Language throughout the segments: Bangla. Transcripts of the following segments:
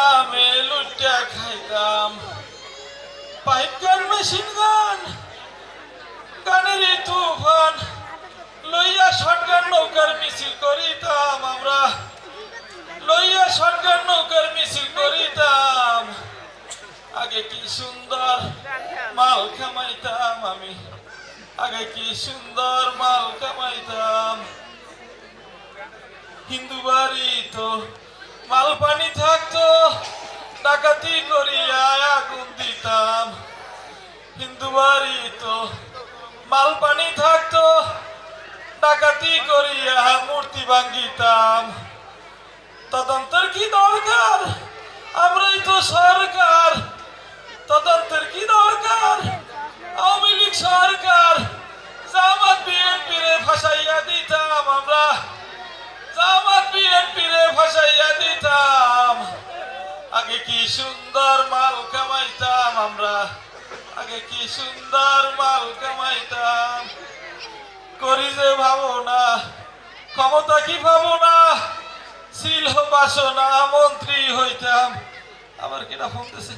গ্রামে লুটটা খাইতাম পাইপ গান মেশিন গান গানের তুফান লইয়া শটগান নৌকার মিছিল করিতাম আমরা লইয়া শটগান নৌকার মিছিল করিতাম আগে কি সুন্দর মাল কামাইতাম আমি আগে কি সুন্দর মাল কামাইতাম হিন্দু বাড়ি তো মাল পানি থাকতো ডাকাতি করিয়া আগুন দিতাম হিন্দু বাড়ি তো মাল পানি থাকতো ডাকাতি করিয়া মূর্তি ভাঙ্গিতাম তদন্তের কি দরকার আমরাই তো সরকার তদন্তের কি দরকার আওয়ামী লীগ সরকার জামাত বিএনপি রে ফাঁসাইয়া দিতাম আমরা জামাত বিএনপি রে ফাঁসাইয়া দিতাম আগে কি সুন্দর মাল কামাইতাম আমরা আগে কি সুন্দর মাল কামাইতাম করি যে ভাবো না ক্ষমতা কি ভাবো না ছিল বাসনা মন্ত্রী হইতাম আবার কিনা ফোন দিছে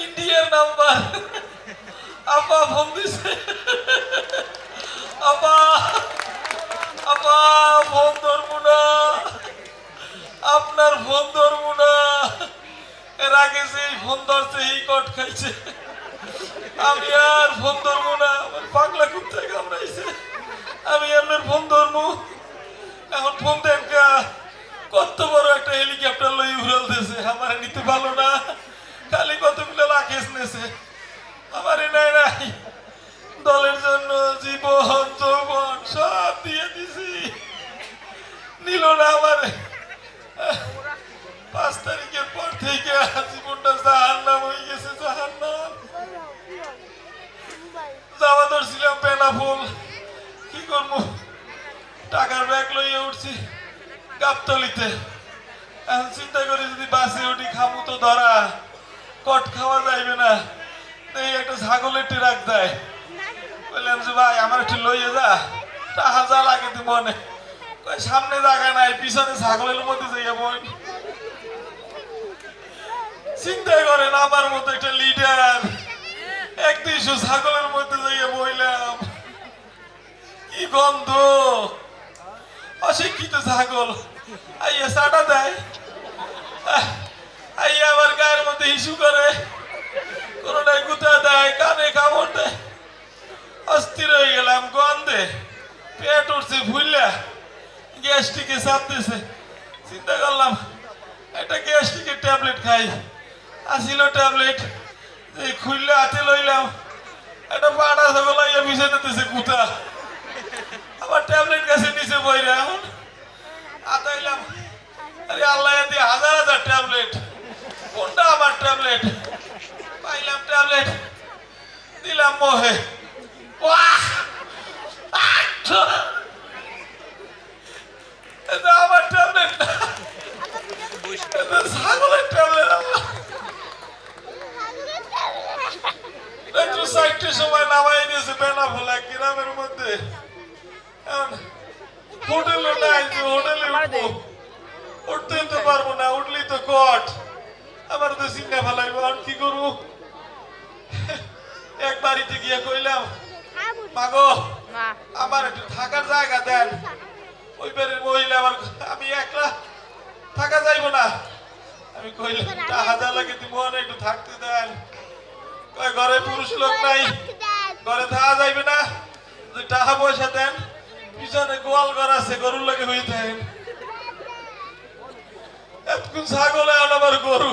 ইন্ডিয়ার নাম্বার আপা ফোন দিছে আপা আপা ফোন ধরবো না আপনার ফোন ধরবো না এর আগে যে ফোন ধরছে এই কট খাইছে আমি আর ফোন ধরবো না আমার পাগলা কুত্তায় কামড়াইছে আমি আপনার ফোন ধরবো এখন ফোন দেন কা কত বড় একটা হেলিকপ্টার লই উড়াল দিয়েছে আমার নিতে ভালো না খালি কতগুলো লাখেস নেছে আমারে নাই নাই দলের জন্য জীবন যৌবন সব দিয়ে দিছি নিল না আমারে 5 তারিখের পর থেকে জীবনটা জাহান্নাম হয়ে গেছে জাহান্নাম যাওয়া ধরছিলাম বেনাফুল কি করবো টাকার ব্যাগ লইয়া উঠছি গাবতলিতে এখন চিন্তা করি যদি বাসে উঠি খামু তো ধরা কট খাওয়া যাইবে না এই একটা ছাগলের টিরাক দেয় বললাম যে ভাই আমার একটু লইয়ে যা টাকা যা লাগে তুই মনে সামনে জায়গা নাই পিছনে ছাগলের মধ্যে যাইয়া বই চিন্তা করেন আমার মতো একটা লিডার 1-200 ছাগলের মধ্যে যাইয়া বইলাম কি গন্ধ অশিক্ষিত ছাগল আইয়া চাটা দেয় আইয়া আবার গায়ের মধ্যে হিসু করে কোনটাই গুতা দেয় কানে কামড় দেয় অস্থির হয়ে গেলাম গন্ধে পেট উঠছে ভুললা গ্যাস্ট্রিকে চাপ দিছে চিন্তা করলাম একটা গ্যাস্ট্রিকের ট্যাবলেট খাই আসিল ট্যাবলেট যে খুললে হাতে লইলাম একটা পাড়া ছাগল আইয়া মিশাতে দিছে গুতা আবার ট্যাবলেট কাছে নিচে বইরে এখন আতাইলাম আরে আল্লাহ দিয়ে 1000 ট্যাবলেট কোনটা আমার ট্যাবলেট পাইলাম ট্যাবলেট দিলাম মোহে এটা আমার ট্যাবলেট ছাগলের ট্যাবলেট রাত্র 4টার সময় নামাই দিয়েছে বেনাফোলা গ্রামের মধ্যে হোটেলে নাই যে হোটেলে উঠবো উঠতে তো পারবো না উঠলেই তো কট আমার তো চিন্তা ফেলাইবো আর কি করবো এক বাড়িতে গিয়ে কইলাম মাগো আমার একটু থাকার জায়গা দেন ওই বাড়ির মহিলা আমার আমি একলা থাকা যাইবো না আমি কইলাম টাকা লাগে তুমি মনে একটু থাকতে দেন কয় ঘরে পুরুষ লোক নাই ঘরে থাকা যাইবে না টাকা পয়সা দেন পিছনে গোয়াল ঘর আছে গরুর লাগে হয়ে থাকেন এতক্ষণ ছাগল এখন আবার গরু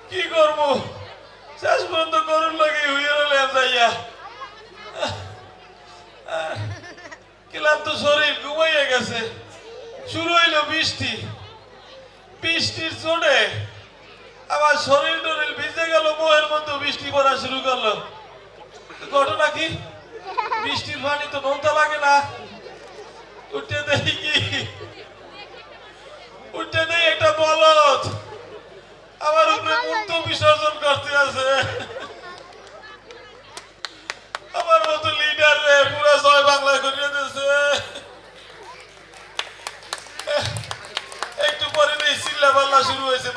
কি করবো শেষ পর্যন্ত গরুর লাগে হয়ে রইলাম যাইয়া ক্লান্ত শরীর ঘুমাইয়া গেছে শুরু হইল বৃষ্টি বৃষ্টির চোটে আমার শরীর টরিল ভিজে গেল মোহের মধ্যে বৃষ্টি পড়া শুরু করলো ঘটনা কি বৃষ্টির পানি তো নোনতা লাগে না উঠে দেখি কি উঠে দেই একটা বলদ আমার উপরে মুক্ত বিসর্জন করতে আছে আমার মতো লিডার রে পুরা 6 বাংলা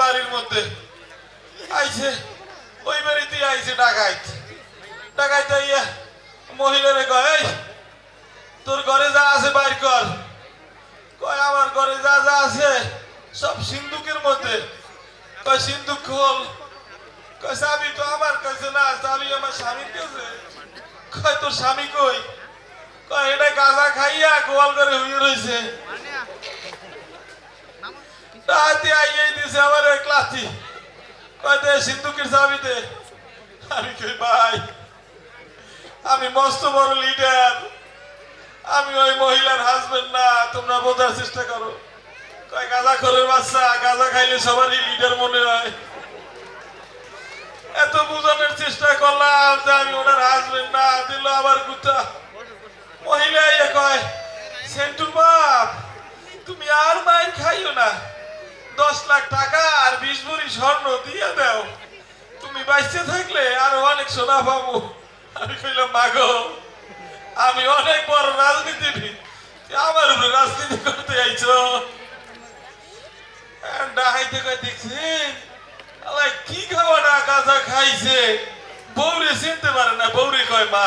বাড়ির মধ্যে আইছে, ওই বাড়িতে আইছে ডাকাইত। ডাকাইতে আইয়া মহিলারে কয়, এই তোর ঘরে যা আছে বাইর কর। কয় আমার ঘরে যা যা আছে সব সিন্ধুকের মধ্যে। কয় সিন্ধুক খোল। কয় চাবি তো আমার কাছে না, চাবি আমার স্বামীর কাছে। কয় তোর স্বামী কই? কয় এটা গাঁজা খাইয়া গোয়াল করে হইয়ে রয়েছে। রাতে আইয়াই দিছে আমার এক লাথি। কয় দে সিন্ধুকের চাবি দে। আমি কই ভাই আমি মস্ত বড় লিডার, আমি ওই মহিলার হাজবেন্ড না, তোমরা বোঝার চেষ্টা করো। কয় গাঁজা খোরের বাচ্চা, গাঁজা খাইলে সবারই লিডার মনে হয়। এত বোঝানোর চেষ্টা করলাম যে আমি ওনার হাজবেন্ড না, দিল আবার গুতা। মহিলা ইয়ে কয়, সেন্টুর বাপ তুমি আর মাইর খাইও না, 10 লাখ টাকা আর 20 ভরি স্বর্ণ দিয়ে দাও, তুমি বাইসে থাকলে আরো অনেক সোনা পাবো। আমি কইলাম মাগো আমি অনেক বড় রাজনীতিবিদ, আমার উপরে রাজনীতি করতে আইছো? ডাহাইতে কয় দেখছেন কি খাওয়াটা গাঁজা খাইছে, বউরে চিনতে পারে না, বউরে কয় মা।